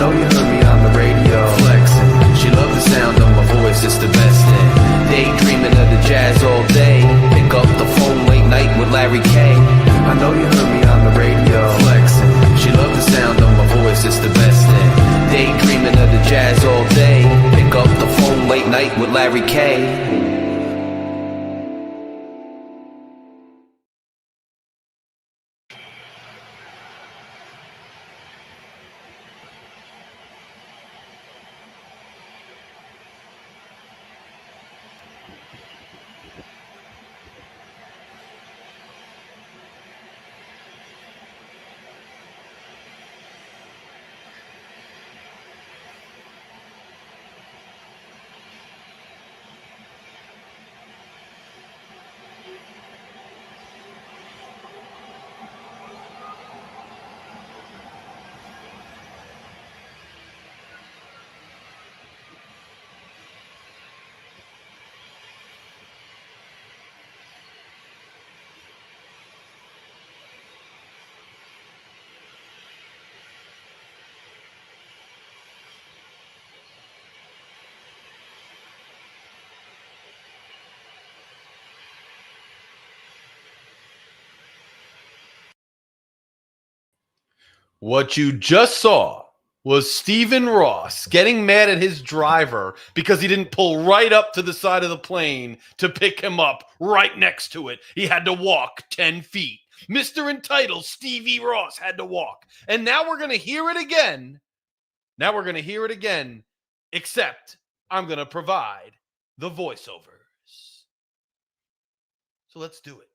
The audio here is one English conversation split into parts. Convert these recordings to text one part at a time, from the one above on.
know you heard me on the radio, flexing. She loved the sound of my voice, it's the best thing. Daydreaming of the jazz all day. Pick up the phone late night with Larry K. I know you heard me on the radio, flexing. She loved the sound of my voice, it's the best thing. Daydreaming of the jazz all day. Pick up the phone late night with Larry K. What you just saw was Stephen Ross getting mad at his driver because he didn't pull right up to the side of the plane to pick him up right next to it. He had to walk 10 feet. Mr. Entitled Stevie Ross had to walk. And now we're going to hear it again. Except I'm going to provide the voiceovers. So let's do it.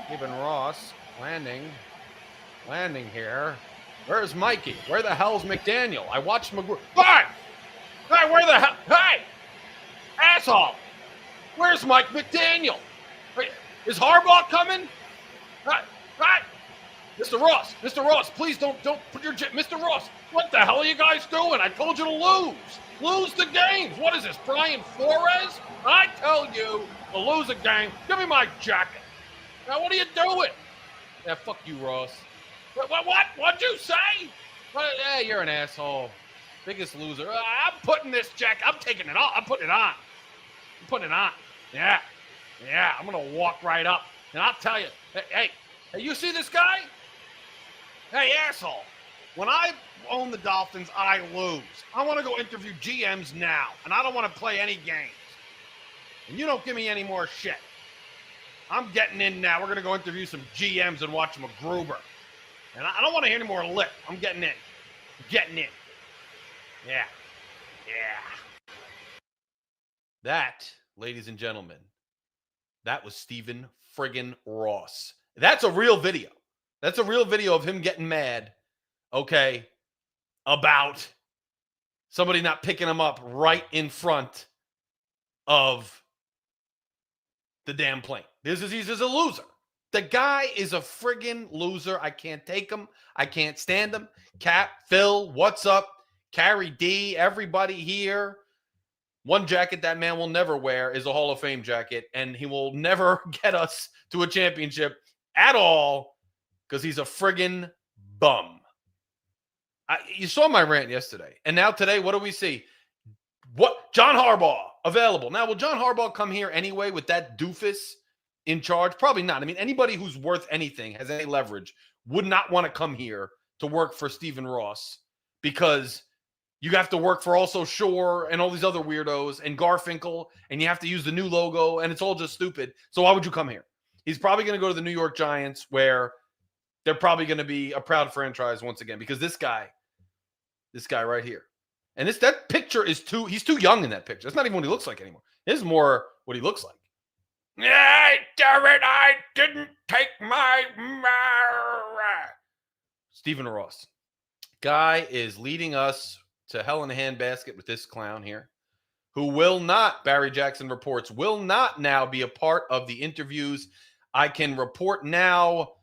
Stephen Ross landing here. Where's Mikey? Where the hell's McDaniel? I watched McGrew. Hey, where the hell? Hey, asshole! Where's Mike McDaniel? Is Harbaugh coming? Hey, Mr. Ross, please don't put your Mr. Ross. What the hell are you guys doing? I told you to lose the games. What is this, Brian Flores? I tell you to lose a game. Give me my jacket. Now, what are you doing? Yeah, fuck you, Ross. What'd you say? Yeah, you're an asshole. Biggest loser. I'm putting this jacket. I'm taking it off. I'm putting it on. Yeah. I'm going to walk right up. And I'll tell you. Hey, you see this guy? Hey, asshole. When I own the Dolphins, I lose. I want to go interview GMs now. And I don't want to play any games. And you don't give me any more shit. I'm getting in now. We're going to go interview some GMs and watch McGruber. And I don't want to hear any more lip. I'm getting in. Yeah. That, ladies and gentlemen, that was Stephen friggin' Ross. That's a real video. That's a real video of him getting mad, okay, about somebody not picking him up right in front of the damn plane. He's just a loser. The guy is a friggin' loser. I can't take him. I can't stand him. Cap, Phil, what's up? Carrie D, everybody here. One jacket that man will never wear is a Hall of Fame jacket, and he will never get us to a championship at all because he's a friggin' bum. You saw my rant yesterday, and now today, what do we see? What? John Harbaugh available. Now, will John Harbaugh come here anyway with that doofus in charge? Probably not. I mean, anybody who's worth anything, has any leverage, would not want to come here to work for Stephen Ross because you have to work for also Shore and all these other weirdos and Garfinkel, and you have to use the new logo, and it's all just stupid. So why would you come here? He's probably going to go to the New York Giants, where they're probably going to be a proud franchise once again, because this guy right here. And that picture is he's too young in that picture. That's not even what he looks like anymore. This is more what he looks like. Yeah, damn it, I didn't take my... Stephen Ross. Guy is leading us to hell in a handbasket with this clown here, who will not, Barry Jackson reports, will not now be a part of the interviews. I can report now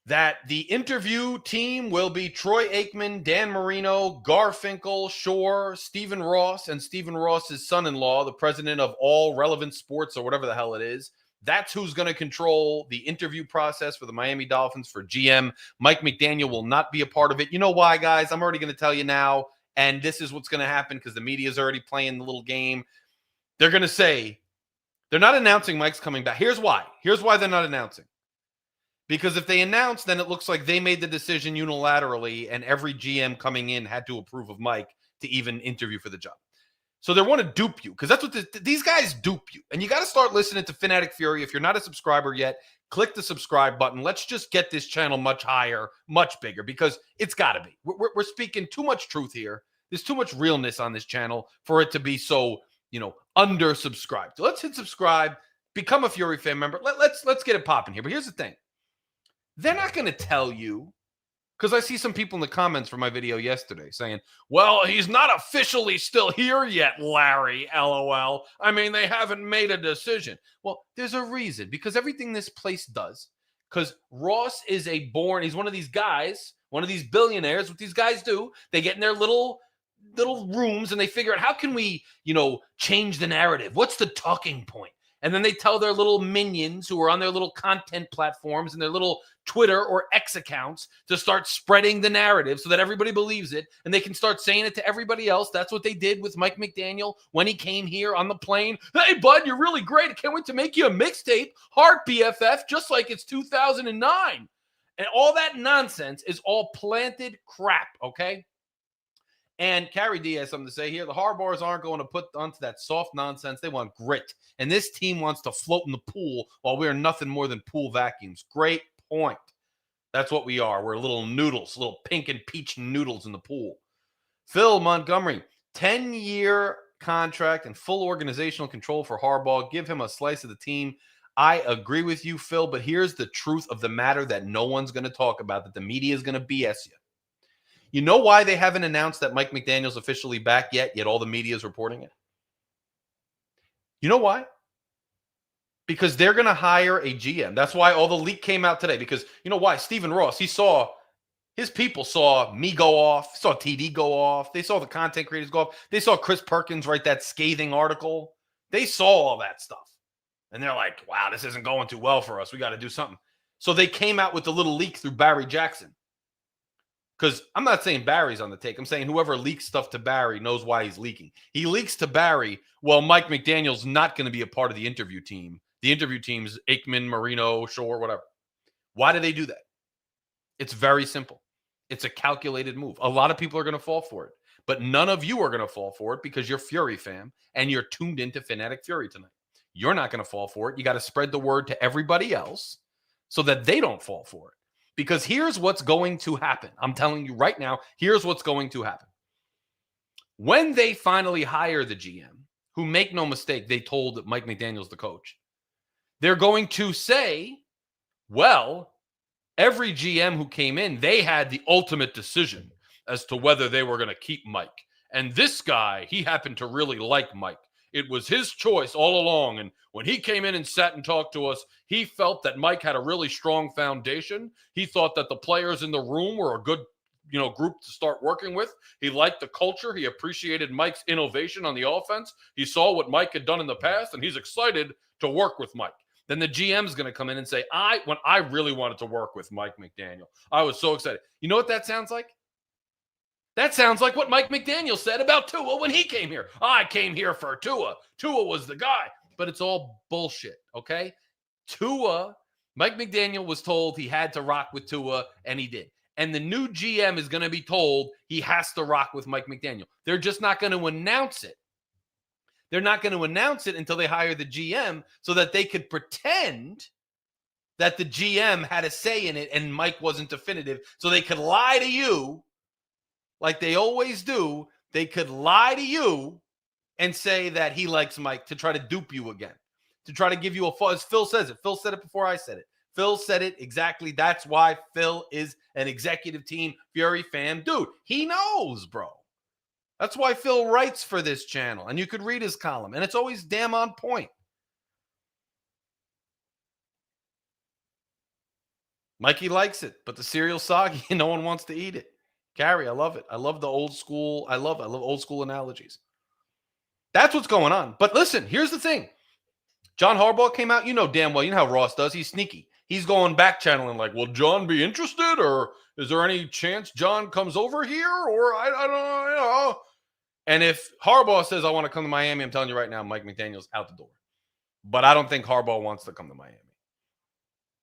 that the interview team will be Troy Aikman, Dan Marino, Garfinkel, Shore, Stephen Ross, and Stephen Ross's son-in-law, the president of All Relevant Sports, or whatever the hell it is. That's who's going to control the interview process for the Miami Dolphins for GM. Mike McDaniel will not be a part of it. You know why, guys? I'm already going to tell you now, and this is what's going to happen because the media is already playing the little game. They're going to say they're not announcing Mike's coming back. Here's why. Here's why they're not announcing. Because if they announce, then it looks like they made the decision unilaterally, and every GM coming in had to approve of Mike to even interview for the job. So they want to dupe you because that's what these guys dupe you. And you got to start listening to Phin-Addict Fury. If you're not a subscriber yet, click the subscribe button. Let's just get this channel much higher, much bigger, because it's got to be. We're speaking too much truth here. There's too much realness on this channel for it to be so, undersubscribed. So let's hit subscribe, become a Fury fan member. Let's get it popping here. But here's the thing. They're not going to tell you, because I see some people in the comments for my video yesterday saying, well, he's not officially still here yet, Larry, LOL. I mean, they haven't made a decision. Well, there's a reason, because everything this place does, because Ross is he's one of these guys, one of these billionaires. What these guys do, they get in their little rooms and they figure out how can we, change the narrative? What's the talking point? And then they tell their little minions who are on their little content platforms and their little Twitter or X accounts to start spreading the narrative so that everybody believes it and they can start saying it to everybody else. That's what they did with Mike McDaniel when he came here on the plane. Hey, bud, you're really great. I can't wait to make you a mixtape. Heart BFF, just like it's 2009. And all that nonsense is all planted crap, okay? And Carrie D has something to say here. The Harbaughs aren't going to put onto that soft nonsense. They want grit. And this team wants to float in the pool while we're nothing more than pool vacuums. Great point. That's what we are. We're little noodles, little pink and peach noodles in the pool. Phil Montgomery, 10-year contract and full organizational control for Harbaugh. Give him a slice of the team. I agree with you, Phil, but here's the truth of the matter that no one's going to talk about, that the media is going to BS you. You know why they haven't announced that Mike McDaniel's officially back yet all the media is reporting it? You know why? Because they're going to hire a GM. That's why all the leak came out today. Because you know why? Stephen Ross, his people saw me go off, saw TD go off. They saw the content creators go off. They saw Chris Perkins write that scathing article. They saw all that stuff. And they're like, wow, this isn't going too well for us. We got to do something. So they came out with the little leak through Barry Jackson. Because I'm not saying Barry's on the take. I'm saying whoever leaks stuff to Barry knows why he's leaking. He leaks to Barry, well, Mike McDaniel's not going to be a part of the interview team. The interview team's Aikman, Marino, Shore, whatever. Why do they do that? It's very simple. It's a calculated move. A lot of people are going to fall for it. But none of you are going to fall for it because you're Fury fam and you're tuned into Phin-Addict Fury tonight. You're not going to fall for it. You got to spread the word to everybody else so that they don't fall for it. Because here's what's going to happen. I'm telling you right now, here's what's going to happen. When they finally hire the GM, who, make no mistake, they told Mike McDaniel's the coach, they're going to say, well, every GM who came in, they had the ultimate decision as to whether they were going to keep Mike. And this guy, he happened to really like Mike. It was his choice all along. And when he came in and sat and talked to us, he felt that Mike had a really strong foundation. He thought that the players in the room were a good, group to start working with. He liked the culture. He appreciated Mike's innovation on the offense. He saw what Mike had done in the past, and he's excited to work with Mike. Then the GM's going to come in and say, when I really wanted to work with Mike McDaniel, I was so excited. You know what that sounds like? That sounds like what Mike McDaniel said about Tua when he came here. I came here for Tua. Tua was the guy. But it's all bullshit, okay? Mike McDaniel was told he had to rock with Tua, and he did. And the new GM is going to be told he has to rock with Mike McDaniel. They're just not going to announce it. They're not going to announce it until they hire the GM so that they could pretend that the GM had a say in it and Mike wasn't definitive, so they could lie to you like they always do. They could lie to you and say that he likes Mike to try to dupe you again, to try to give you a false. Phil says it. Phil said it before I said it. Phil said it exactly. That's why Phil is an executive team Fury fan. Dude, he knows, bro. That's why Phil writes for this channel. And you could read his column. And it's always damn on point. Mikey likes it, but the cereal's soggy and no one wants to eat it. Carrie, I love it. I love the old school. I love old school analogies. That's what's going on. But listen, here's the thing. John Harbaugh came out. You know damn well. You know how Ross does. He's sneaky. He's going back channeling like, will John be interested? Or is there any chance John comes over here? Or I don't know. You know. And if Harbaugh says, I want to come to Miami, I'm telling you right now, Mike McDaniel's out the door. But I don't think Harbaugh wants to come to Miami.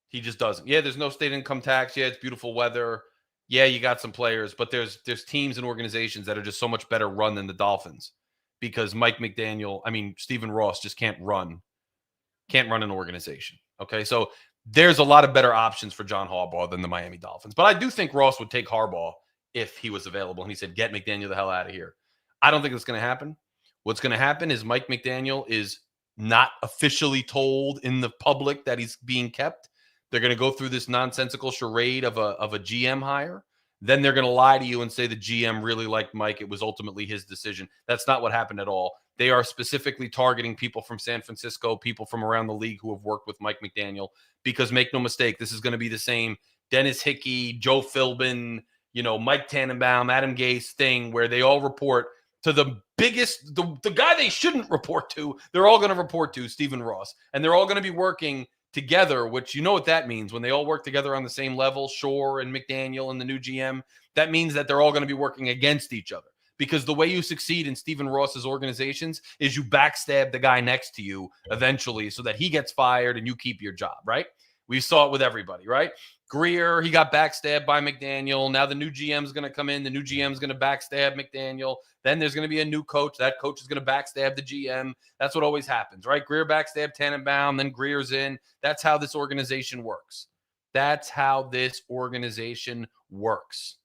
He just doesn't. Yeah, there's no state income tax. Yeah, it's beautiful weather. Yeah, you got some players, but there's teams and organizations that are just so much better run than the Dolphins because Stephen Ross just can't run an organization. Okay, so there's a lot of better options for John Harbaugh than the Miami Dolphins. But I do think Ross would take Harbaugh if he was available and he said, get McDaniel the hell out of here. I don't think it's going to happen. What's going to happen is Mike McDaniel is not officially told in the public that he's being kept. They're going to go through this nonsensical charade of a GM hire. Then they're going to lie to you and say the GM really liked Mike. It was ultimately his decision. That's not what happened at all. They are specifically targeting people from San Francisco, people from around the league who have worked with Mike McDaniel, because make no mistake, this is going to be the same Dennis Hickey, Joe Philbin, Mike Tannenbaum, Adam Gase thing where they all report to the biggest, the guy they shouldn't report to. They're all going to report to Stephen Ross, and they're all going to be working together, which you know what that means when they all work together on the same level, Shore and McDaniel and the new GM. That means that they're all going to be working against each other, because the way you succeed in Stephen Ross's organizations is you backstab the guy next to you eventually so that he gets fired and you keep your job, right? We saw it with everybody, right? Greer, he got backstabbed by McDaniel. Now the new GM is going to come in. The new GM is going to backstab McDaniel. Then there's going to be a new coach. That coach is going to backstab the GM. That's what always happens, right? Greer backstabbed Tannenbaum, then Greer's in. That's how this organization works. That's how this organization works.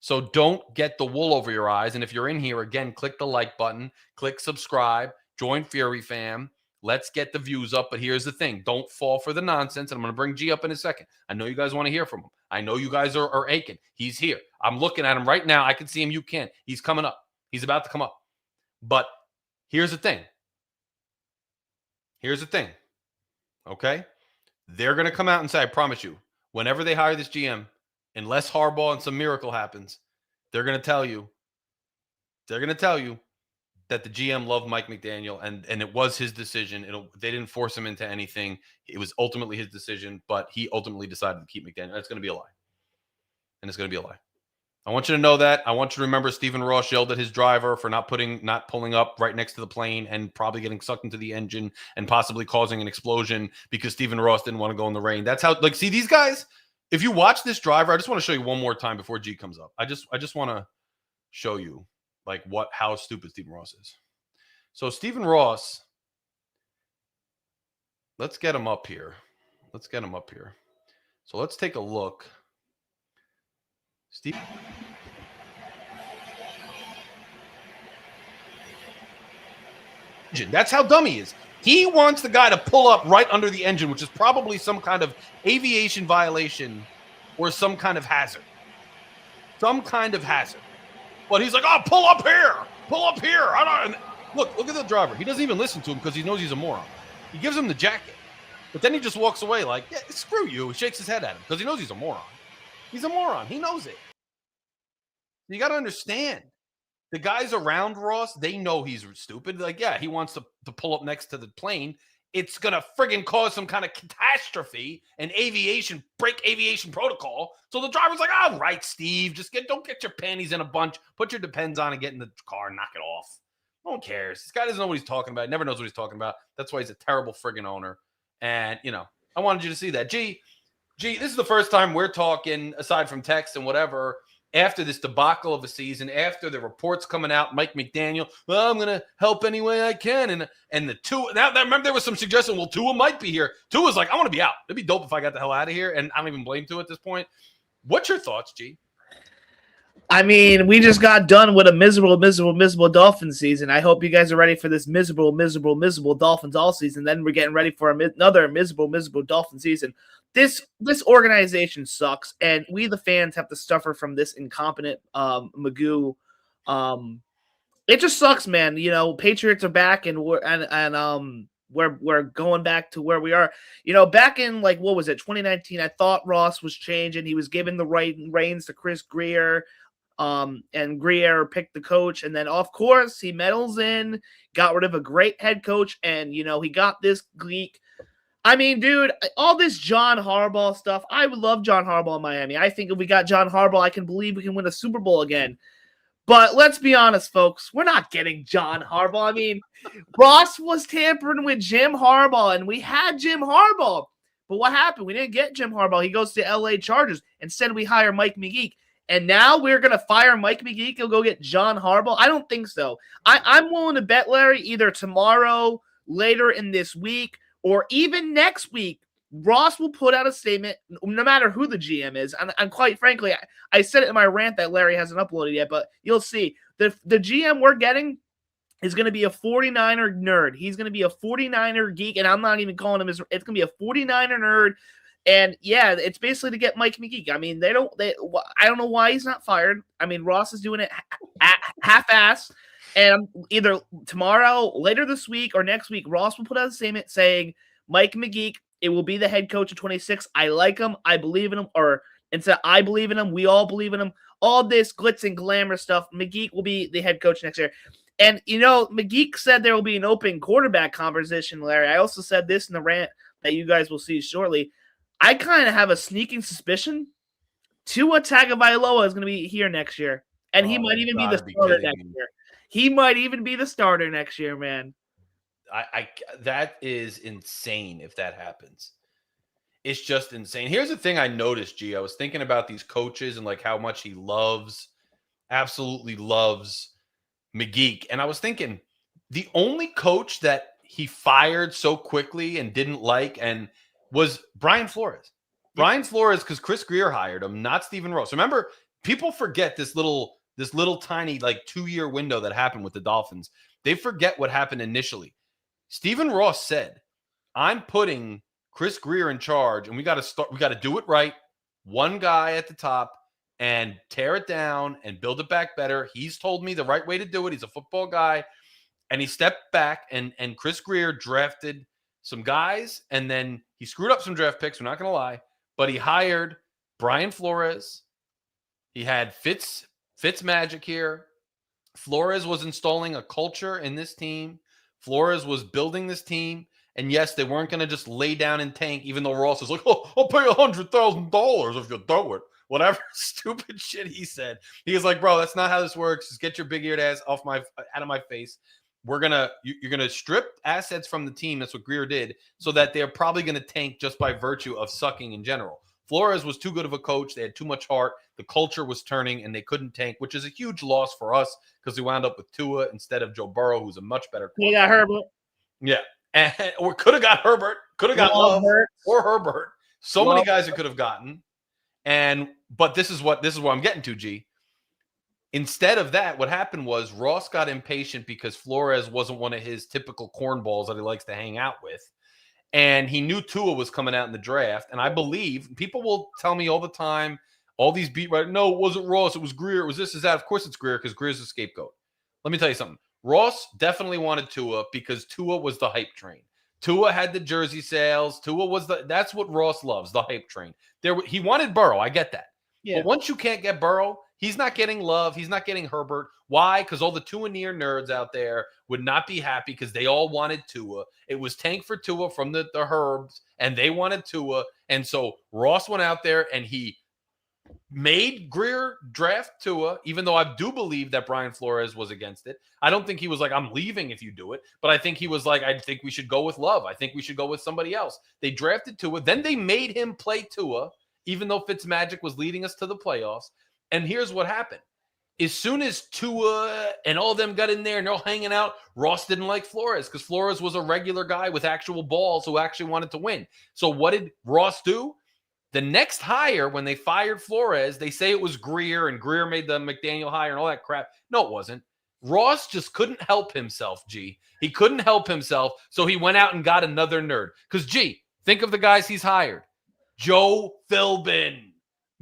So don't get the wool over your eyes. And if you're in here, again, click the like button, click subscribe, join Fury Fam. Let's get the views up. But here's the thing. Don't fall for the nonsense. And I'm going to bring G up in a second. I know you guys want to hear from him. I know you guys are aching. He's here. I'm looking at him right now. I can see him. You can't. He's coming up. He's about to come up. But here's the thing. Okay? They're going to come out and say, I promise you, whenever they hire this GM, unless Harbaugh and some miracle happens, they're going to tell you that the GM loved Mike McDaniel and it was his decision. They didn't force him into anything. It was ultimately his decision, but he ultimately decided to keep McDaniel. That's going to be a lie. And it's going to be a lie. I want you to know that. I want you to remember Stephen Ross yelled at his driver for not pulling up right next to the plane and probably getting sucked into the engine and possibly causing an explosion because Stephen Ross didn't want to go in the rain. That's how, see these guys, if you watch this driver, I just want to show you one more time before G comes up. I just want to show you how stupid Stephen Ross is. So Stephen Ross, let's get him up here. So let's take a look. That's how dumb he is. He wants the guy to pull up right under the engine, which is probably some kind of aviation violation or some kind of hazard. But he's like, oh, pull up here. Look at the driver. He doesn't even listen to him because he knows he's a moron. He gives him the jacket. But then he just walks away like, yeah, screw you. He shakes his head at him because he knows he's a moron. He's a moron. He knows it. You got to understand. The guys around Ross, they know he's stupid. Like, yeah, he wants to pull up next to the plane. It's going to friggin' cause some kind of catastrophe and break aviation protocol. So the driver's like, all right, Steve, don't get your panties in a bunch. Put your Depends on and get in the car and knock it off. No one cares. This guy doesn't know what he's talking about. He never knows what he's talking about. That's why he's a terrible friggin' owner. And, I wanted you to see that. G, this is the first time we're talking, aside from text and whatever, after this debacle of a season, after the reports coming out, Mike McDaniel, well, I'm going to help any way I can. And the Tua, now remember there was some suggestion, well, Tua might be here. Tua's like, I want to be out. It'd be dope if I got the hell out of here. And I don't even blame Tua at this point. What's your thoughts, G? I mean, we just got done with a miserable Dolphins season. I hope you guys are ready for this miserable Dolphins all season. Then we're getting ready for another miserable Dolphin season. This organization sucks, and we the fans have to suffer from this incompetent Magoo. It just sucks, man. Patriots are back, and we're going back to where we are. Back in 2019, I thought Ross was changing. He was giving the right reins to Chris Greer. And Grier picked the coach, and then of course he meddles in, got rid of a great head coach, and he got this geek. I mean, dude, all this John Harbaugh stuff. I would love John Harbaugh in Miami. I think if we got John Harbaugh, I can believe we can win a Super Bowl again. But let's be honest, folks, we're not getting John Harbaugh. I mean, Ross was tampering with Jim Harbaugh, and we had Jim Harbaugh. But what happened? We didn't get Jim Harbaugh. He goes to LA Chargers. Instead, we hire Mike McGeek. And now we're going to fire Mike McGeek. He'll go get John Harbaugh. I don't think so. I'm willing to bet, Larry, either tomorrow, later in this week, or even next week, Ross will put out a statement, no matter who the GM is. And quite frankly, I said it in my rant that Larry hasn't uploaded yet, but you'll see. The GM we're getting is going to be a 49er nerd. He's going to be a 49er geek, and I'm not even calling him it's going to be a 49er nerd. And yeah, it's basically to get Mike McGeek. I mean, I don't know why he's not fired. I mean, Ross is doing it half-ass. And either tomorrow, later this week, or next week, Ross will put out a statement saying, Mike McGeek, it will be the head coach of 26. I like him. I believe in him. Or instead, I believe in him. We all believe in him. All this glitz and glamour stuff. McGeek will be the head coach next year. And, McGeek said there will be an open quarterback conversation, Larry. I also said this in the rant that you guys will see shortly. I kind of have a sneaking suspicion Tua Tagovailoa is going to be here next year. And he might even be the starter next year. He might even be the starter next year, man. That is insane if that happens. It's just insane. Here's the thing I noticed, G. I was thinking about these coaches and like how much he absolutely loves McGeek. And I was thinking the only coach that he fired so quickly and didn't like was Brian Flores. Brian Flores, because Chris Grier hired him, not Stephen Ross. Remember, people forget this little tiny like 2-year window that happened with the Dolphins. They forget what happened initially. Stephen Ross said, I'm putting Chris Grier in charge, and we got to do it right. One guy at the top and tear it down and build it back better. He's told me the right way to do it. He's a football guy. And he stepped back, and Chris Grier drafted some guys, and then he screwed up some draft picks. We're not going to lie, but he hired Brian Flores. He had Fitz magic here. Flores was installing a culture in this team. Flores was building this team. And yes, they weren't going to just lay down and tank, even though Ross was like, oh, I'll pay $100,000 if you do it. Whatever stupid shit he said. He was like, bro, that's not how this works. Just get your big-eared ass out of my face. You're gonna strip assets from the team. That's what Grier did, so that they're probably gonna tank just by virtue of sucking in general. Flores was too good of a coach. They had too much heart. The culture was turning, and they couldn't tank, which is a huge loss for us because we wound up with Tua instead of Joe Burrow, who's a much better quarterback. You got Herbert. Yeah, or could have got Herbert. Could have got Love or Herbert. So many guys it could have gotten. But this is what I'm getting to, G. Instead of that, what happened was Ross got impatient because Flores wasn't one of his typical cornballs that he likes to hang out with. And he knew Tua was coming out in the draft. And I believe people will tell me all the time, all these beat writers, no, it wasn't Ross. It was Grier. It was this, is that. Of course it's Grier because Grier's a scapegoat. Let me tell you something. Ross definitely wanted Tua because Tua was the hype train. Tua had the jersey sales. That's what Ross loves, the hype train. He wanted Burrow. I get that. Yeah. But once you can't get Burrow, he's not getting Love. He's not getting Herbert. Why? Because all the Tua near nerds out there would not be happy because they all wanted Tua. It was tank for Tua from the Herbs, and they wanted Tua. And so Ross went out there and he made Grier draft Tua, even though I do believe that Brian Flores was against it. I don't think he was like, I'm leaving if you do it. But I think he was like, I think we should go with Love. I think we should go with somebody else. They drafted Tua. Then they made him play Tua, even though Fitzmagic was leading us to the playoffs. And here's what happened. As soon as Tua and all of them got in there and they're all hanging out, Ross didn't like Flores because Flores was a regular guy with actual balls who actually wanted to win. So what did Ross do? The next hire, when they fired Flores, they say it was Grier, and Grier made the McDaniel hire and all that crap. No, it wasn't. Ross just couldn't help himself, G. He couldn't help himself, so he went out and got another nerd. Because, G, think of the guys he's hired. Joe Philbin,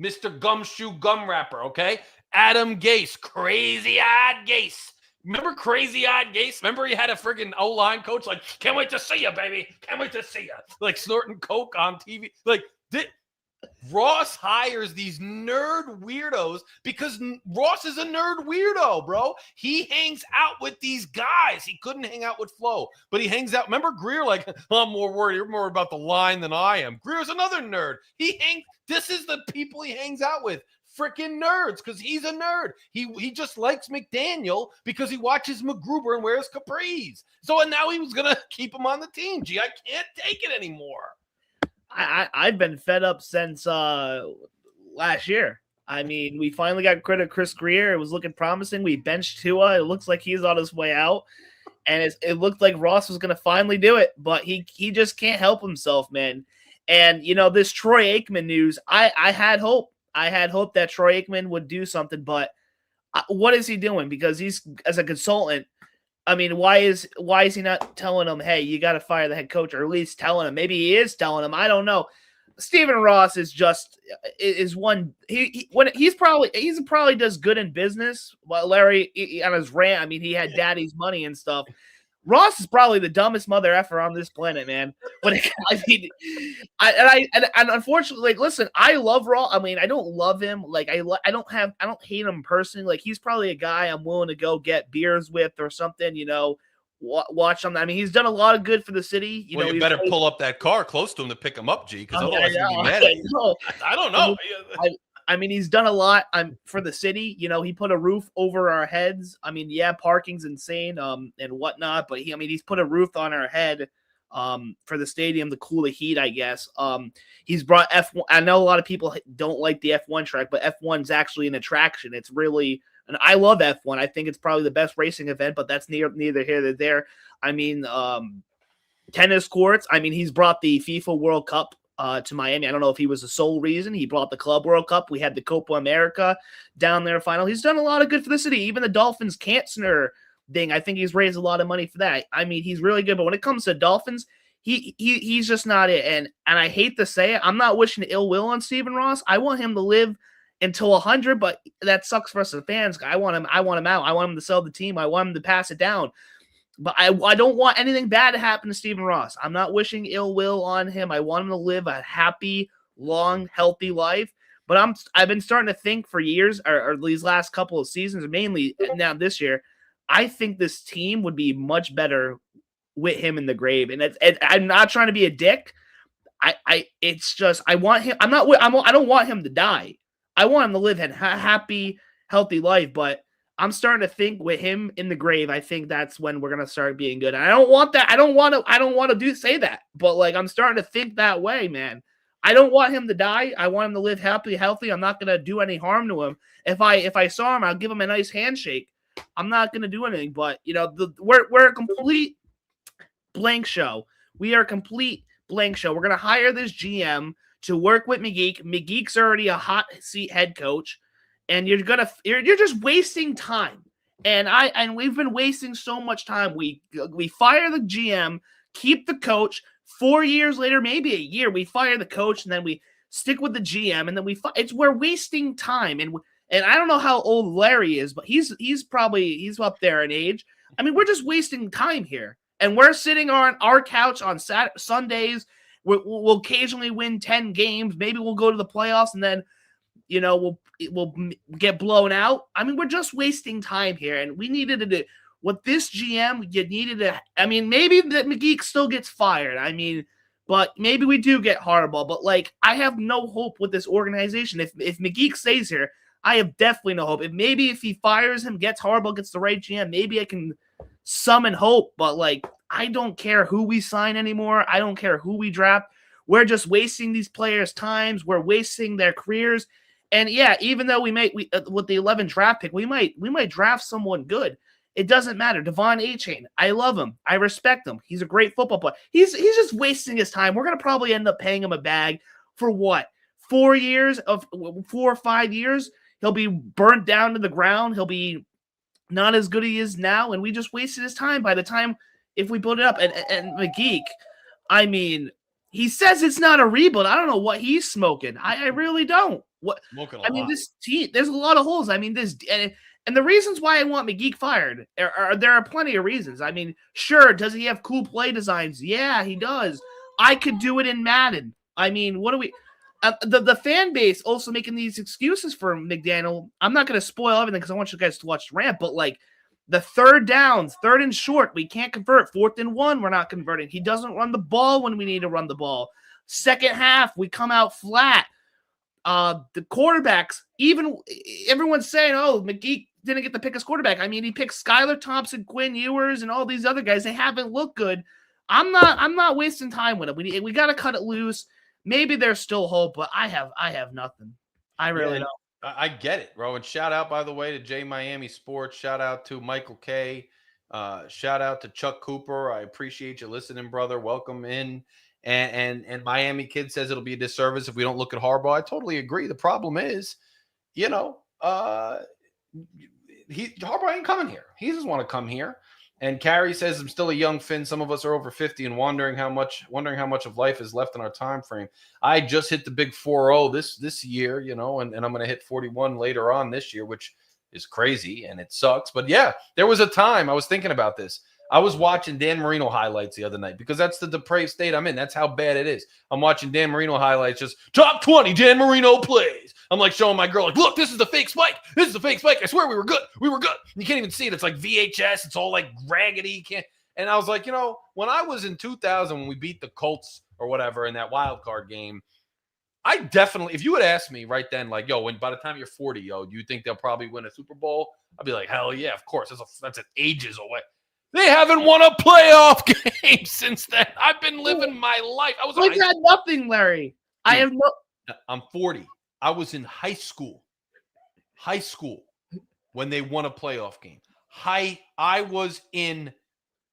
Mr. Gumshoe Gum Wrapper, okay? Adam Gase, crazy-eyed Gase. Remember crazy-eyed Gase? Remember he had a friggin' O-line coach like, can't wait to see you, baby. Can't wait to see you. Like snorting coke on TV. Like, Ross hires these nerd weirdos because Ross is a nerd weirdo, bro. He hangs out with these guys. He couldn't hang out with Flo, but he hangs out. Remember Greer? Like, I'm more worried. You're more about the line than I am. Greer's another nerd. This is the people he hangs out with. Freaking nerds, because he's a nerd. He just likes McDaniel because he watches McGruber and wears capris. So and now he was gonna keep him on the team. Gee, I can't take it anymore. I've been fed up since last year. I mean, we finally got rid of Chris Greer. It was looking promising. We benched Tua. It looks like he's on his way out. And it looked like Ross was going to finally do it, but he just can't help himself, man. And, you know, this Troy Aikman news, I had hope. I had hope that Troy Aikman would do something, but what is he doing? Because he's, as a consultant, I mean, why is he not telling him, hey, you got to fire the head coach, or at least telling him? Maybe he is telling him. I don't know. Stephen Ross is one. He's probably does good in business. Well, Larry on his rant, I mean, he had daddy's money and stuff. Ross is probably the dumbest mother effer on this planet, man. But I mean, and unfortunately, like, listen, I love Ross. I mean, I don't love him. Like, I don't hate him personally. Like, he's probably a guy I'm willing to go get beers with or something. You know, watch him. I mean, he's done a lot of good for the city. You better pull up that car close to him to pick him up, G, because otherwise he'll be mad at you. I don't know. I mean, he's done a lot for the city. You know, he put a roof over our heads. I mean, yeah, parking's insane and whatnot, but he's put a roof on our head for the stadium to cool the heat, I guess. He's brought F1. I know a lot of people don't like the F1 track, but F1's actually an attraction. It's really, and I love F1. I think it's probably the best racing event, but that's neither here nor there. I mean, tennis courts. I mean, he's brought the FIFA World Cup to Miami. I don't know if he was the sole reason. He brought the Club World Cup. We had the Copa America down there final. He's done a lot of good for the city. Even the Dolphins Cancer thing, I think he's raised a lot of money for that. I mean, he's really good. But when it comes to Dolphins, he's just not it. And I hate to say it, I'm not wishing ill will on Stephen Ross. I want him to live until 100, but that sucks for us as fans. I want him out. I want him to sell the team. I want him to pass it down. But I don't want anything bad to happen to Stephen Ross. I'm not wishing ill will on him. I want him to live a happy, long, healthy life. But I've been starting to think for years, or these last couple of seasons, mainly now this year, I think this team would be much better with him in the grave. And I'm not trying to be a dick. It's just I want him. I don't want him to die. I want him to live a happy, healthy life. But I'm starting to think with him in the grave, I think that's when we're gonna start being good. And I don't want that. I don't want to say that. But like, I'm starting to think that way, man. I don't want him to die. I want him to live happy, healthy. I'm not gonna do any harm to him. If I saw him, I'll give him a nice handshake. I'm not gonna do anything. But you know, we're a complete blank show. We are a complete blank show. We're gonna hire this GM to work with McGeek. McGeek's already a hot seat head coach. And you're just wasting time. And we've been wasting so much time. We fire the GM, keep the coach. 4 years later, maybe a year, we fire the coach, and then we stick with the GM, and then we're wasting time. And I don't know how old Larry is, but he's up there in age. I mean, we're just wasting time here. And we're sitting on our couch on Sundays. We'll occasionally win 10 games. Maybe we'll go to the playoffs, and then you know, we'll get blown out. I mean, we're just wasting time here, and we needed to do what this GM you needed to. I mean, maybe that McGeek still gets fired. I mean, but maybe we do get Harbaugh. But like, I have no hope with this organization. If McGeek stays here, I have definitely no hope. If he fires him, gets Harbaugh, gets the right GM, maybe I can summon hope. But like, I don't care who we sign anymore. I don't care who we draft. We're just wasting these players' times. We're wasting their careers. And yeah, even though we with the 11 draft pick, we might draft someone good. It doesn't matter. Devon Achane, I love him. I respect him. He's a great football player. He's just wasting his time. We're gonna probably end up paying him a bag for what? 4 or 5 years. He'll be burnt down to the ground. He'll be not as good as he is now, and we just wasted his time. By the time if we build it up, and McGeek, I mean, he says it's not a rebuild. I don't know what he's smoking. I really don't. This team, there's a lot of holes. I mean, and the reasons why I want McGeek fired there are plenty of reasons. I mean, sure, does he have cool play designs? Yeah, he does. I could do it in Madden. I mean, the fan base also making these excuses for McDaniel. I'm not going to spoil everything because I want you guys to watch the rant, but like the third downs, third and short, we can't convert. 4th and 1, we're not converting. He doesn't run the ball when we need to run the ball. Second half, we come out flat. The quarterbacks, even everyone's saying, oh, McGee didn't get to pick his quarterback. I mean, he picked Skylar Thompson, Quinn Ewers, and all these other guys. They haven't looked good. I'm not wasting time with it. We got to cut it loose. Maybe there's still hope, but I have nothing. I really don't. I get it, bro. And shout out, by the way, to J Miami Sports. Shout out to Michael K. Shout out to Chuck Cooper. I appreciate you listening, brother. Welcome in. And Miami Kid says it'll be a disservice if we don't look at Harbaugh. I totally agree. The problem is, Harbaugh ain't coming here. He doesn't want to come here. And Carrie says, I'm still a young Finn. Some of us are over 50 and wondering how much of life is left in our time frame. I just hit the big 40 this year, and I'm going to hit 41 later on this year, which is crazy and it sucks. But yeah, there was a time I was thinking about this. I was watching Dan Marino highlights the other night because that's the depraved state I'm in. That's how bad it is. I'm watching Dan Marino highlights, just top 20 Dan Marino plays. I'm like showing my girl, like, look, this is the fake spike. This is the fake spike. I swear we were good. We were good. You can't even see it. It's like VHS. It's all like raggedy. You can't. And I was like, when I was in 2000, when we beat the Colts or whatever in that wild card game, I definitely, if you had asked me right then, like, yo, by the time you're 40, do you think they'll probably win a Super Bowl? I'd be like, hell yeah, of course. That's an ages away. They haven't won a playoff game since then. I've been living my life. I was like that nothing, Larry. Dude, I have no. I'm 40. I was in high school when they won a playoff game. I was in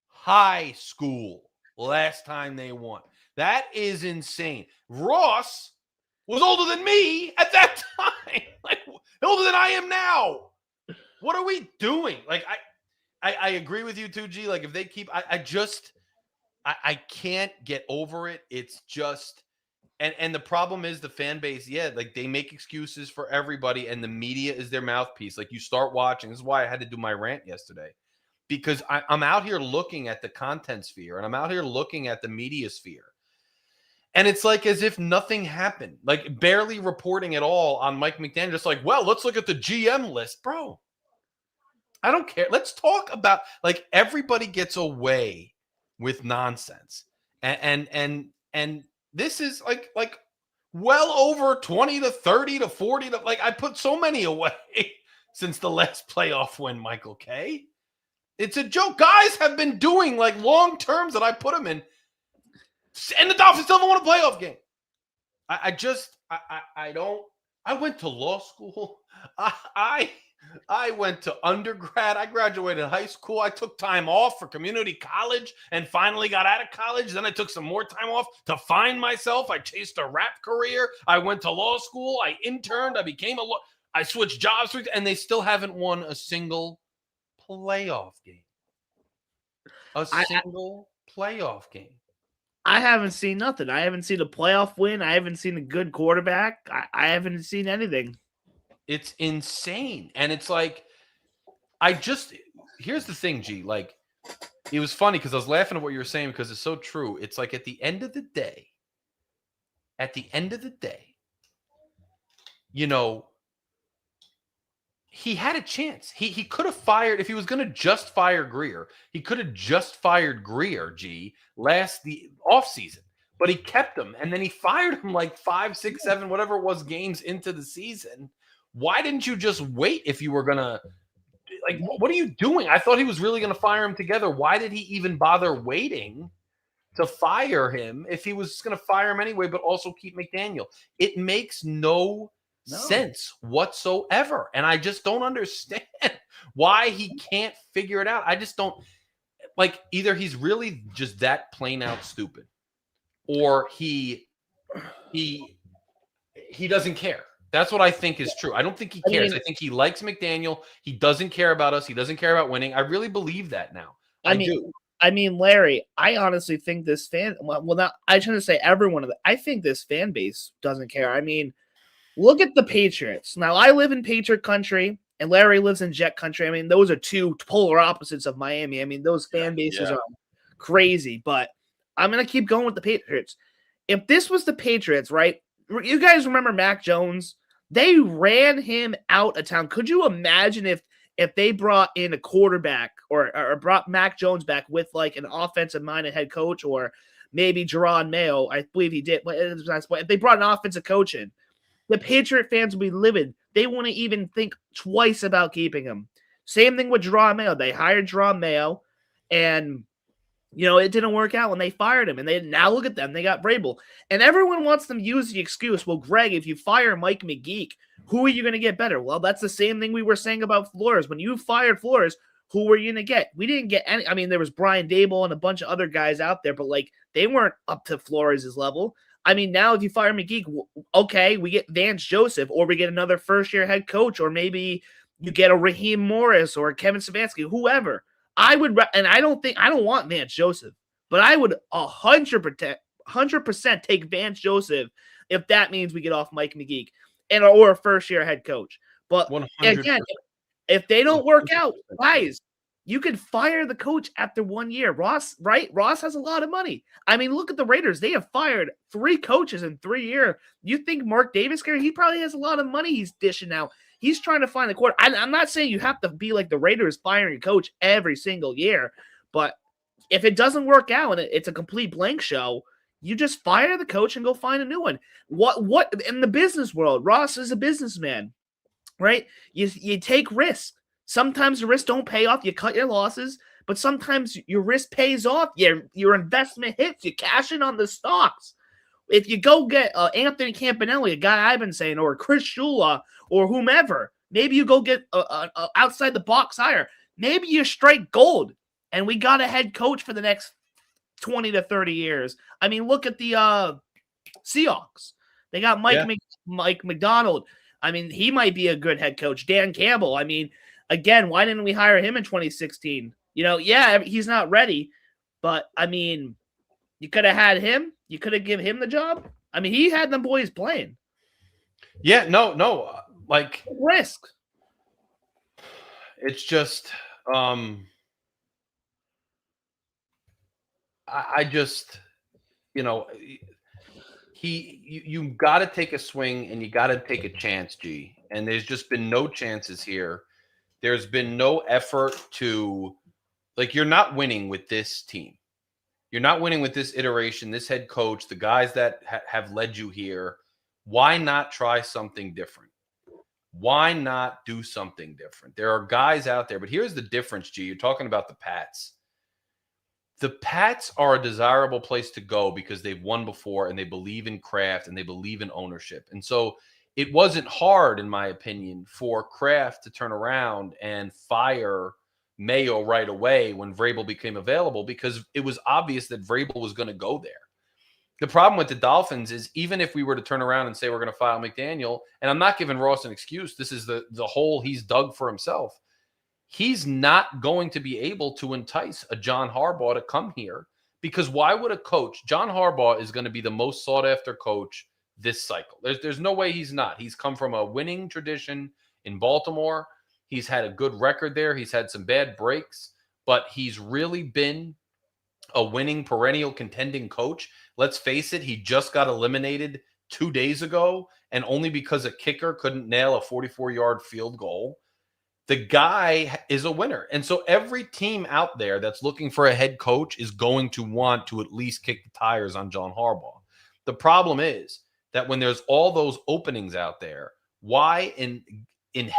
high school last time they won. That is insane. Ross was older than me at that time. Like older than I am now. What are we doing? Like I agree with you too, G. Like if they keep, I can't get over it. It's just, and the problem is the fan base. Yeah, like they make excuses for everybody, and the media is their mouthpiece. Like you start watching. This is why I had to do my rant yesterday, because I'm out here looking at the content sphere, and I'm out here looking at the media sphere, and it's like as if nothing happened. Like barely reporting at all on Mike McDaniel. Just like, well, let's look at the GM list, bro. I don't care. Let's talk about, like, everybody gets away with nonsense. And this is like well over 20 to 30 to 40 to, like, I put so many away since the last playoff win, Michael K. It's a joke. Guys have been doing like long terms that I put them in, and the Dolphins still haven't won a playoff game. I went to law school. I went to undergrad. I graduated high school. I took time off for community college and finally got out of college. Then I took some more time off to find myself. I chased a rap career. I went to law school. I interned. I became a lawyer. I switched jobs, and they still haven't won a single playoff game. Playoff game. I haven't seen nothing. I haven't seen a playoff win. I haven't seen a good quarterback. I haven't seen anything. It's insane. And it's like, here's the thing, G. Like, it was funny because I was laughing at what you were saying because it's so true. It's like at the end of the day, he had a chance. He could have fired, if he was going to just fire Greer, he could have just fired Greer, G, the offseason. But he kept him, and then he fired him like 5, 6, 7, whatever it was, games into the season. Why didn't you just wait if you were going to, like, what are you doing? I thought he was really going to fire him together. Why did he even bother waiting to fire him if he was going to fire him anyway, but also keep McDaniel? It makes no sense whatsoever. And I just don't understand why he can't figure it out. I just don't, like, either he's really just that plain out stupid, or he doesn't care. That's what I think is true. I don't think he cares. I think he likes McDaniel. He doesn't care about us. He doesn't care about winning. I really believe that now. I do. I mean, Larry, I honestly think this I shouldn't say everyone. I think this fan base doesn't care. I mean, look at the Patriots. Now, I live in Patriot country, and Larry lives in Jet country. I mean, those are two polar opposites of Miami. I mean, those fan bases are crazy, but I'm going to keep going with the Patriots. If this was the Patriots, right? You guys remember Mac Jones? They ran him out of town. Could you imagine if they brought in a quarterback or brought Mac Jones back with like an offensive-minded head coach, or maybe Jerron Mayo? I believe he did. But if they brought an offensive coach in, the Patriot fans would be livid. They wouldn't even think twice about keeping him. Same thing with Jerron Mayo. They hired Jerron Mayo, and it didn't work out when they fired him. And now look at them. They got Vrabel. And everyone wants them to use the excuse, well, Greg, if you fire Mike McGeek, who are you going to get better? Well, that's the same thing we were saying about Flores. When you fired Flores, who were you going to get? We didn't get any. I mean, there was Brian Dable and a bunch of other guys out there, but like they weren't up to Flores' level. I mean, now if you fire McGeek, okay, we get Vance Joseph, or we get another first-year head coach, or maybe you get a Raheem Morris or Kevin Stefanski, whoever. I would, and I don't want Vance Joseph, but I would 100% take Vance Joseph if that means we get off Mike McGeek or a first-year head coach. But 100%. Again, if they don't work out, guys, you could fire the coach after 1 year. Ross, right? Ross has a lot of money. I mean, look at the Raiders. They have fired 3 coaches in 3 years. You think Mark Davis here? He probably has a lot of money he's dishing out. He's trying to find a quarter. I'm not saying you have to be like the Raiders firing a coach every single year, but if it doesn't work out and it's a complete blank show, you just fire the coach and go find a new one. What in the business world? Ross is a businessman, right? You take risks. Sometimes the risks don't pay off. You cut your losses, but sometimes your risk pays off. Your investment hits. You cash in on the stocks. If you go get Anthony Campanelli, a guy I've been saying, or Chris Shula, or whomever, maybe you go get a outside the box hire. Maybe you strike gold, and we got a head coach for the next 20 to 30 years. I mean, look at the Seahawks. They got Mike McDonald. I mean, he might be a good head coach. Dan Campbell. I mean, again, why didn't we hire him in 2016? He's not ready, but I mean, you could have had him. You could have given him the job. I mean, he had them boys playing. Yeah, no, like risk. It's just, I just, you got to take a swing and you got to take a chance, G. And there's just been no chances here. There's been no effort to, like, you're not winning with this team. You're not winning with this iteration, this head coach, the guys that have led you here. Why not try something different? Why not do something different? There are guys out there, but here's the difference, G. You're talking about the Pats. The Pats are a desirable place to go because they've won before and they believe in craft and they believe in ownership. And so it wasn't hard, in my opinion, for Kraft to turn around and fire Mayo right away when Vrabel became available, because it was obvious that Vrabel was going to go there. The problem with the Dolphins is, even if we were to turn around and say we're going to file McDaniel, and I'm not giving Ross an excuse, this is the hole he's dug for himself. He's not going to be able to entice a John Harbaugh to come here, because why would a coach? John Harbaugh is going to be the most sought after coach this cycle. There's no way he's not. He's come from a winning tradition in Baltimore. He's had a good record there. He's had some bad breaks, but he's really been a winning, perennial contending coach. Let's face it, he just got eliminated 2 days ago, and only because a kicker couldn't nail a 44-yard field goal. The guy is a winner. And so every team out there that's looking for a head coach is going to want to at least kick the tires on John Harbaugh. The problem is that when there's all those openings out there, why in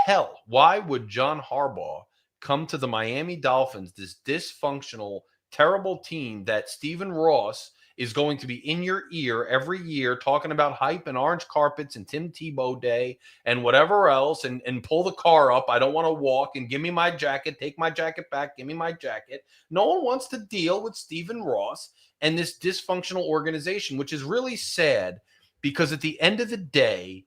hell, why would John Harbaugh come to the Miami Dolphins, this dysfunctional, terrible team that Stephen Ross is going to be in your ear every year talking about hype and orange carpets and Tim Tebow Day and whatever else, and pull the car up. I don't want to walk, and give me my jacket, take my jacket back, give me my jacket. No one wants to deal with Stephen Ross and this dysfunctional organization, which is really sad, because at the end of the day,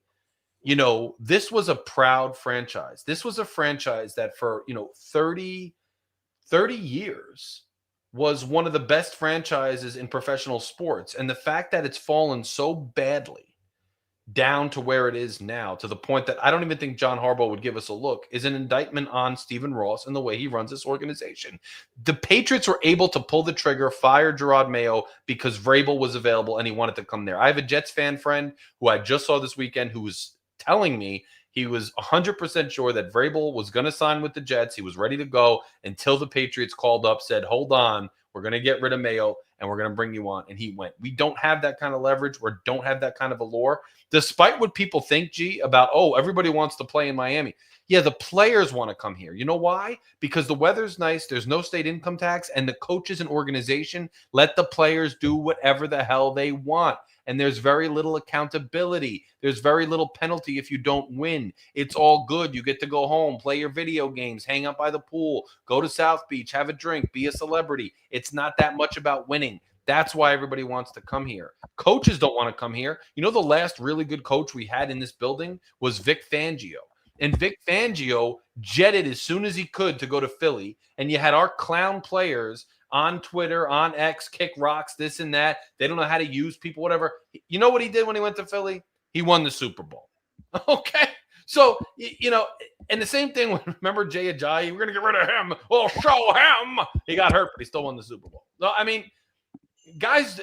this was a proud franchise. This was a franchise that for, 30 years was one of the best franchises in professional sports. And the fact that it's fallen so badly down to where it is now, to the point that I don't even think John Harbaugh would give us a look, is an indictment on Stephen Ross and the way he runs this organization. The Patriots were able to pull the trigger, fire Gerard Mayo because Vrabel was available and he wanted to come there. I have a Jets fan friend who I just saw this weekend who was telling me he was 100% sure that Vrabel was going to sign with the Jets. He was ready to go until the Patriots called up, said, hold on, we're going to get rid of Mayo and we're going to bring you on. And he went. We don't have that kind of leverage or don't have that kind of allure. Despite what people think, G, about, oh, everybody wants to play in Miami. Yeah, the players want to come here. You know why? Because the weather's nice, there's no state income tax, and the coaches and organization let the players do whatever the hell they want. And there's very little accountability. There's very little penalty if you don't win. It's all good. You get to go home, play your video games, hang out by the pool, go to South Beach, have a drink, be a celebrity. It's not that much about winning. That's why everybody wants to come here. Coaches don't want to come here. You know, the last really good coach we had in this building was Vic Fangio. And Vic Fangio jetted as soon as he could to go to Philly. And you had our clown players on Twitter, on X, kick rocks, this and that. They don't know how to use people, whatever. You know what he did when he went to Philly? He won the Super Bowl. Okay. So, you know, and the same thing, remember Jay Ajayi? We're going to get rid of him. We'll show him. He got hurt, but he still won the Super Bowl. No, I mean, guys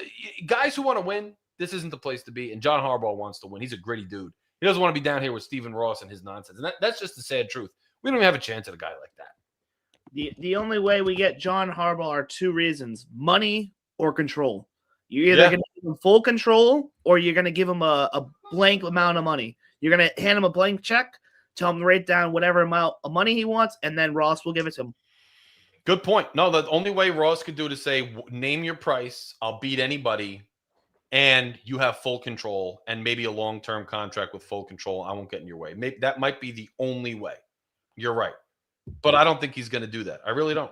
who want to win, this isn't the place to be. And John Harbaugh wants to win. He's a gritty dude. He doesn't want to be down here with Stephen Ross and his nonsense. And that's just the sad truth. We don't even have a chance at a guy like that. The only way we get John Harbaugh are two reasons: money or control. You're either going to give him full control or you're going to give him a blank amount of money. You're going to hand him a blank check, tell him to write down whatever amount of money he wants, and then Ross will give it to him. Good point. No, the only way Ross could do it is say, name your price, I'll beat anybody, and you have full control and maybe a long-term contract with full control. I won't get in your way. Maybe that might be the only way. You're right. But I don't think he's going to do that. I really don't.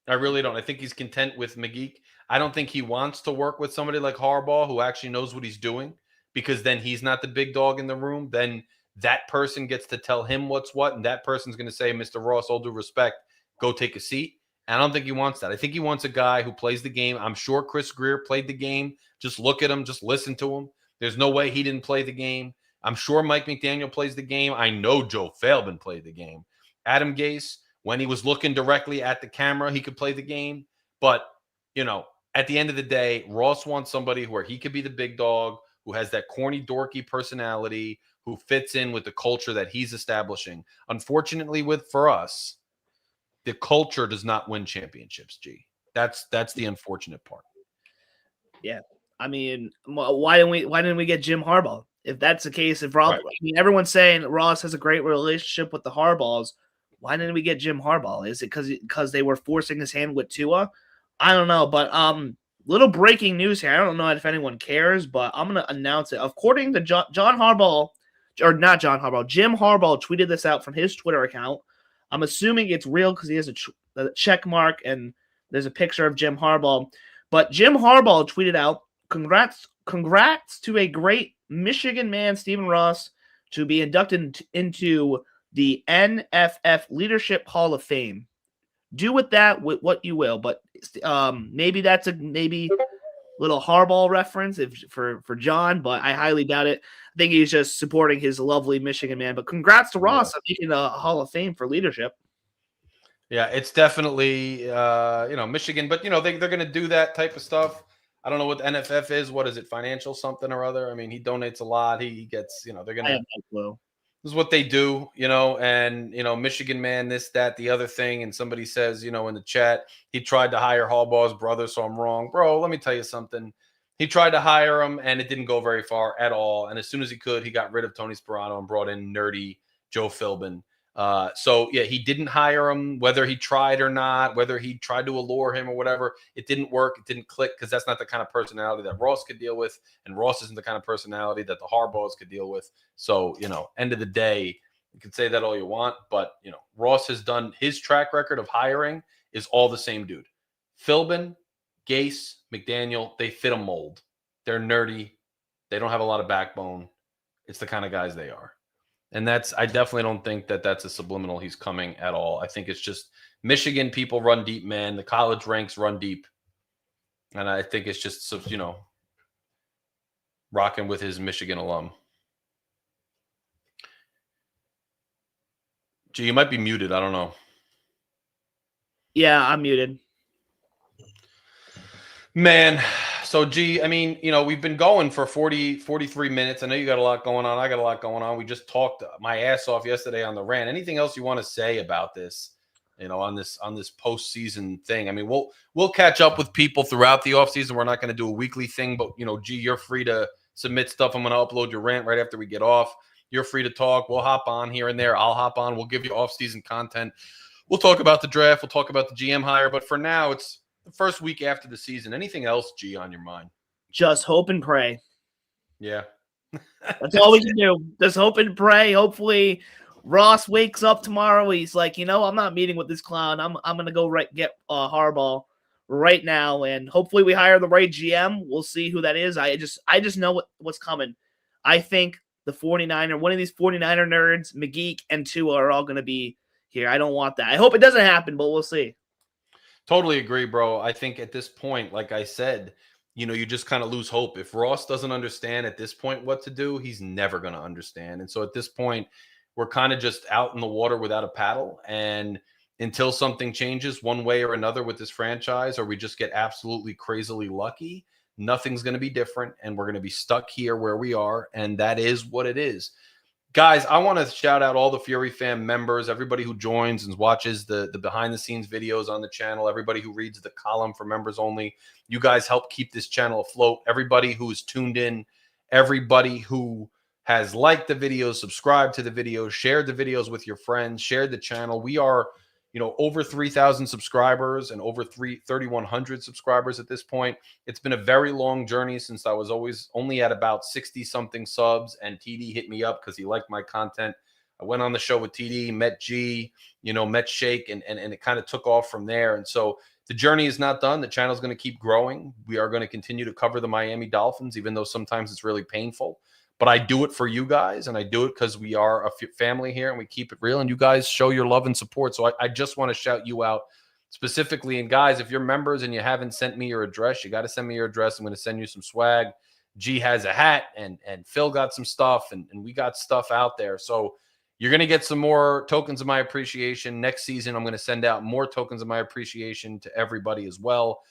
I think he's content with McGeek. I don't think he wants to work with somebody like Harbaugh who actually knows what he's doing, because then he's not the big dog in the room. Then that person gets to tell him what's what, and that person's going to say, Mr. Ross, all due respect, go take a seat. And I don't think he wants that. I think he wants a guy who plays the game. I'm sure Chris Greer played the game. Just look at him. Just listen to him. There's no way he didn't play the game. I'm sure Mike McDaniel plays the game. I know Joe Philbin played the game. Adam Gase, when he was looking directly at the camera, he could play the game. But, you know, at the end of the day, Ross wants somebody where he could be the big dog, who has that corny, dorky personality, who fits in with the culture that he's establishing. Unfortunately, for us, the culture does not win championships, G. That's the unfortunate part. Yeah. I mean, why didn't we get Jim Harbaugh? If that's the case, if Rob, right. I mean, everyone's saying Ross has a great relationship with the Harbaughs. Why didn't we get Jim Harbaugh? Is it because they were forcing his hand with Tua? I don't know, but little breaking news here. I don't know if anyone cares, but I'm gonna announce it. According to Jim Harbaugh tweeted this out from his Twitter account. I'm assuming it's real because he has a check mark and there's a picture of Jim Harbaugh. But Jim Harbaugh tweeted out, congrats to a great Michigan man, Stephen Ross, to be inducted into the NFF Leadership Hall of Fame. Do with that what you will, but maybe that's a little Harbaugh reference for John, but I highly doubt it. I think he's just supporting his lovely Michigan man. But congrats to Ross on making a Hall of Fame for leadership. Yeah, it's definitely Michigan, but they're going to do that type of stuff. I don't know what the NFF is. What is it? Financial something or other? I mean, he donates a lot. He gets, they're going to. I have no clue. This is what they do, and, Michigan man, this, that, the other thing. And somebody says, in the chat, he tried to hire Harbaugh's brother, so I'm wrong. Bro, let me tell you something. He tried to hire him, and it didn't go very far at all. And as soon as he could, he got rid of Tony Sperano and brought in nerdy Joe Philbin. He didn't hire him, whether he tried or not, whether he tried to allure him or whatever. It didn't work. It didn't click because that's not the kind of personality that Ross could deal with. And Ross isn't the kind of personality that the Harbaughs could deal with. So, end of the day, you can say that all you want, but, Ross has done his track record of hiring is all the same dude. Philbin, Gase, McDaniel, they fit a mold. They're nerdy. They don't have a lot of backbone. It's the kind of guys they are. And I definitely don't think that that's a subliminal he's coming at all. I think it's just Michigan people run deep, man. The college ranks run deep. And I think it's just, rocking with his Michigan alum. Gee, you might be muted. I don't know. Yeah, I'm muted. Man, so G, I mean, we've been going for 43 minutes. I know you got a lot going on. I got a lot going on. We just talked my ass off yesterday on the rant. Anything else you want to say about this, on this postseason thing? I mean, we'll catch up with people throughout the offseason. We're not going to do a weekly thing, but, G, you're free to submit stuff. I'm going to upload your rant right after we get off. You're free to talk. We'll hop on here and there. I'll hop on. We'll give you offseason content. We'll talk about the draft. We'll talk about the GM hire. But for now, it's the first week after the season. Anything else, G, on your mind? Just hope and pray. Yeah. That's all we can do. Just hope and pray. Hopefully Ross wakes up tomorrow. He's like, I'm not meeting with this clown. I'm going to go get Harbaugh right now. And hopefully we hire the right GM. We'll see who that is. I just know what's coming. I think the 49er, one of these 49er nerds, McGeek and Tua are all going to be here. I don't want that. I hope it doesn't happen, but we'll see. Totally agree, bro. I think at this point, like I said, you just kind of lose hope. If Ross doesn't understand at this point what to do, he's never going to understand. And so at this point, we're kind of just out in the water without a paddle. And until something changes one way or another with this franchise, or we just get absolutely crazily lucky, nothing's going to be different. And we're going to be stuck here where we are. And that is what it is. Guys, I want to shout out all the Fury Fam members, everybody who joins and watches the behind-the-scenes videos on the channel, everybody who reads the column for members only. You guys help keep this channel afloat. Everybody who is tuned in, everybody who has liked the videos, subscribed to the videos, shared the videos with your friends, shared the channel. We are, over 3,000 subscribers and over 3,100 subscribers at this point. It's been a very long journey since I was only at about 60-something subs, and TD hit me up because he liked my content. I went on the show with TD, met G, met Shake, and it kind of took off from there. And so the journey is not done. The channel is going to keep growing. We are going to continue to cover the Miami Dolphins, even though sometimes it's really painful. But I do it for you guys, and I do it because we are a family here, and we keep it real, and you guys show your love and support. So I just want to shout you out specifically. And guys, if you're members and you haven't sent me your address, you got to send me your address. I'm going to send you some swag. G has a hat, and Phil got some stuff, and we got stuff out there. So you're going to get some more tokens of my appreciation. Next season, I'm going to send out more tokens of my appreciation to everybody as well.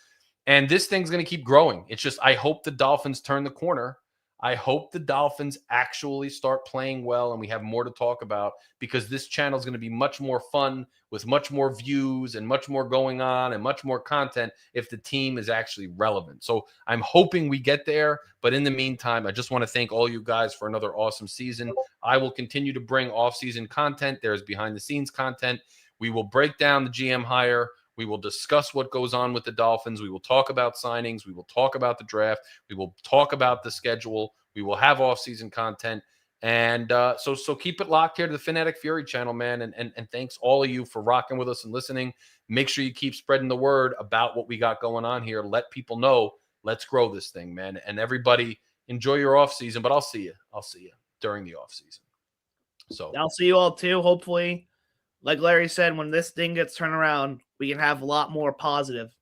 And this thing's going to keep growing. It's just, I hope the Dolphins turn the corner. I hope the Dolphins actually start playing well and we have more to talk about, because this channel is going to be much more fun with much more views and much more going on and much more content if the team is actually relevant. So I'm hoping we get there. But in the meantime, I just want to thank all you guys for another awesome season. I will continue to bring off-season content. There's behind-the-scenes content. We will break down the GM hire. We will discuss what goes on with the Dolphins. We will talk about signings. We will talk about the draft. We will talk about the schedule. We will have off-season content. And so keep it locked here to the Phin-Addict Fury channel, man. And thanks all of you for rocking with us and listening. Make sure you keep spreading the word about what we got going on here. Let people know. Let's grow this thing, man. And everybody enjoy your off-season. But I'll see you. I'll see you during the off-season. So I'll see you all too. Hopefully, like Larry said, when this thing gets turned around, we can have a lot more positive.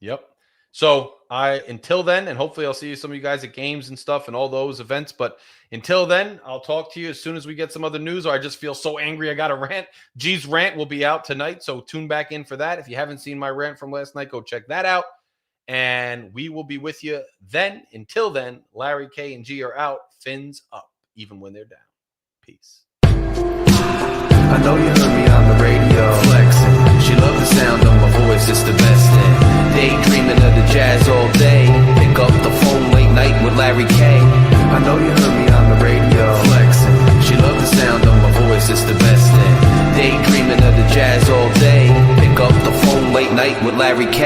Yep. So until then, and hopefully I'll see some of you guys at games and stuff and all those events. But until then, I'll talk to you as soon as we get some other news, or I just feel so angry I got to rant. G's rant will be out tonight, so tune back in for that. If you haven't seen my rant from last night, go check that out. And we will be with you then. Until then, Larry, K, and G are out. Fins up, even when they're down. Peace. I know you heard me on the radio flexing. She loved the sound of my voice, it's the best thing. Daydreaming of the jazz all day. Pick up the phone late night with Larry K. I know you heard me on the radio flexing. She loved the sound of my voice, it's the best thing. Daydreaming of the jazz all day. Pick up the phone late night with Larry K.